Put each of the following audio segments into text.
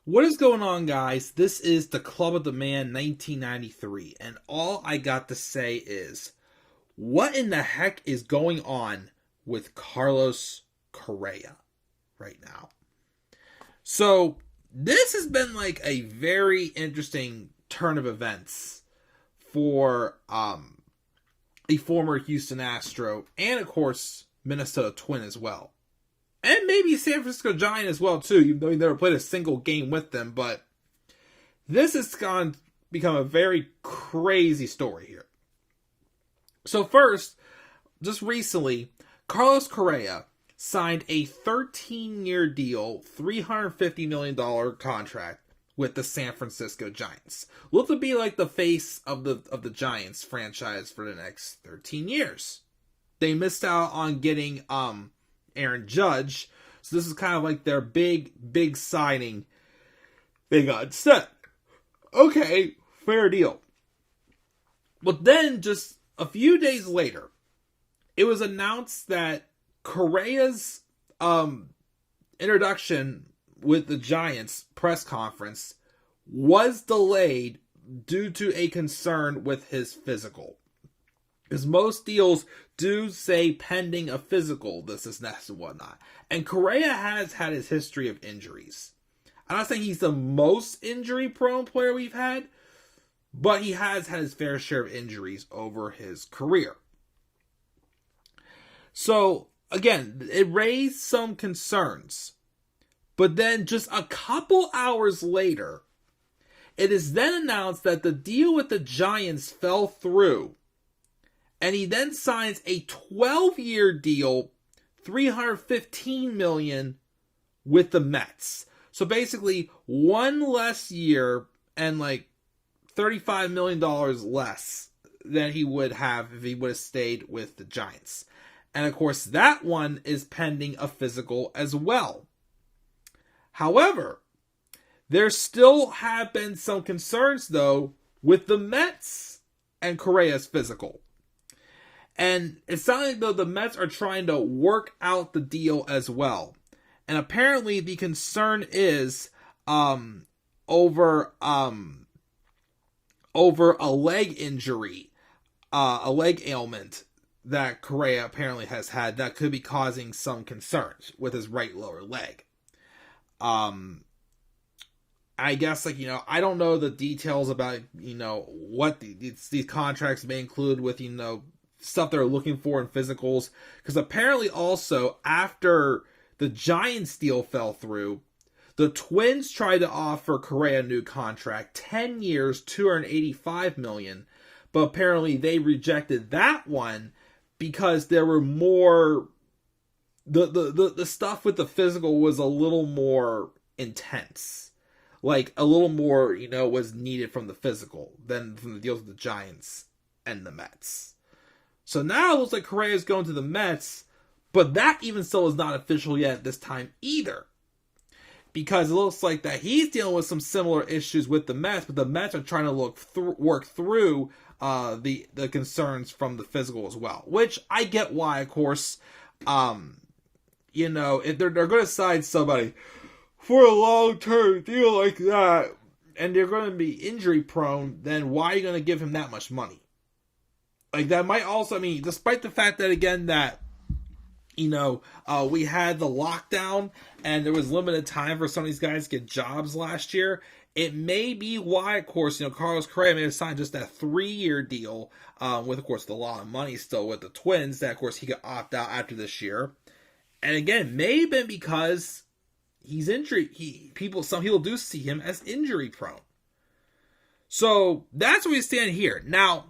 What is going on, guys? This is the Club of the Man 1993, and all I got to say is, what in the heck is going on with Carlos Correa right now? So, this has been like a very interesting turn of events for a former Houston Astro and, of course, Minnesota Twin as well. And maybe San Francisco Giant as well, too, even though he never played a single game with them. But this has become a very crazy story here. So first, just recently, Carlos Correa signed a 13-year deal, $350 million contract with the San Francisco Giants. Look to be like the face of the Giants franchise for the next 13 years. They missed out on getting Aaron Judge, so this is kind of like their big signing they got set. Okay, fair deal. But then just a few days later, it was announced that Correa's introduction with the Giants press conference was delayed due to a concern with his physical. Because most deals do say pending a physical, this is next and whatnot. And Correa has had his history of injuries. I'm not saying he's the most injury-prone player we've had, but he has had his fair share of injuries over his career. So, again, it raised some concerns. But then just a couple hours later, it is then announced that the deal with the Giants fell through. And he then signs a 12-year deal, $315 million, with the Mets. So basically, one less year and like $35 million less than he would have if he would have stayed with the Giants. And of course, that one is pending a physical as well. However, there still have been some concerns, though, with the Mets and Correa's physical. And it sounds like, though, the Mets are trying to work out the deal as well. And apparently the concern is over a leg injury, a leg ailment that Correa apparently has had that could be causing some concerns with his right lower leg. I guess, I don't know the details about, what these contracts may include with, stuff they're looking for in physicals, because apparently also after the Giants deal fell through, the Twins tried to offer Correa a new contract, 10 years, $285 million, but apparently they rejected that one because there were more, the stuff with the physical was a little more intense, like a little more, was needed from the physical than from the deals with the Giants and the Mets. So now it looks like Correa is going to the Mets, but that even still is not official yet at this time either. Because it looks like that he's dealing with some similar issues with the Mets, but the Mets are trying to work through the concerns from the physical as well. Which I get why, of course. If they're going to sign somebody for a long-term deal like that, and they're going to be injury prone, then why are you going to give him that much money? Like, that might also, despite the fact that, again, that, we had the lockdown and there was limited time for some of these guys to get jobs last year, it may be why, of course, Carlos Correa may have signed just that 3-year deal with, of course, the lot of money still with the Twins that, of course, he could opt out after this year. And again, may have been because he's injury. Some people do see him as injury prone. So that's where we stand here. Now,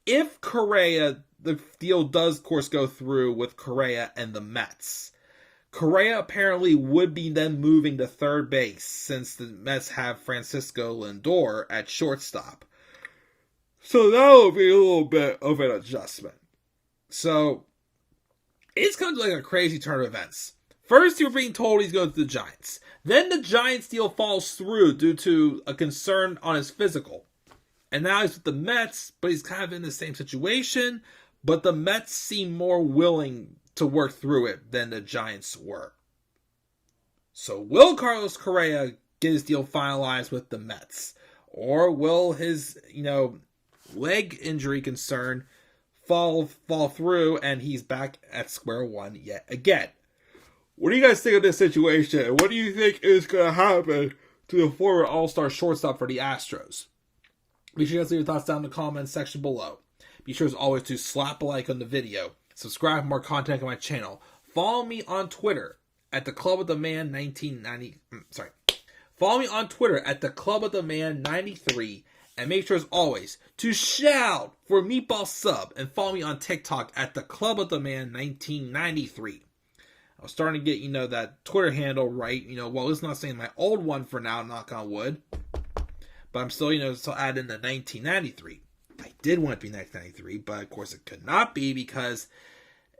if Correa, the deal does, of course, go through with Correa and the Mets, Correa apparently would be then moving to third base since the Mets have Francisco Lindor at shortstop. So that will be a little bit of an adjustment. So it's kind of like a crazy turn of events. First, you're being told he's going to the Giants. Then the Giants deal falls through due to a concern on his physical. And now he's with the Mets, but he's kind of in the same situation. But the Mets seem more willing to work through it than the Giants were. So will Carlos Correa get his deal finalized with the Mets? Or will his, leg injury concern fall through and he's back at square one yet again? What do you guys think of this situation? What do you think is going to happen to the former All-Star shortstop for the Astros? Be sure to leave your thoughts down in the comments section below. Be sure as always to slap a like on the video, subscribe for more content on my channel, follow me on Twitter at the Club of the Man 1990. Follow me on Twitter at the Club of the Man 93, and make sure as always to shout for Meatball Sub and follow me on TikTok at the Club of the Man 1993. I was starting to get, that Twitter handle right. Well, it's not saying my old one for now, knock on wood. But I'm still, still adding the 1993. I did want it to be 1993, but of course it could not be because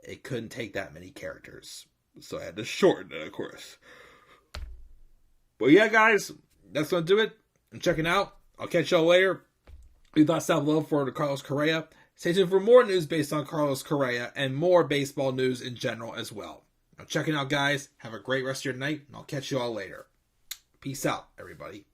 it couldn't take that many characters. So I had to shorten it, of course. But yeah, guys, that's going to do it. I'm checking out. I'll catch y'all later. Leave thoughts down below for Carlos Correa. Stay tuned for more news based on Carlos Correa and more baseball news in general as well. I'm checking out, guys. Have a great rest of your night, and I'll catch you all later. Peace out, everybody.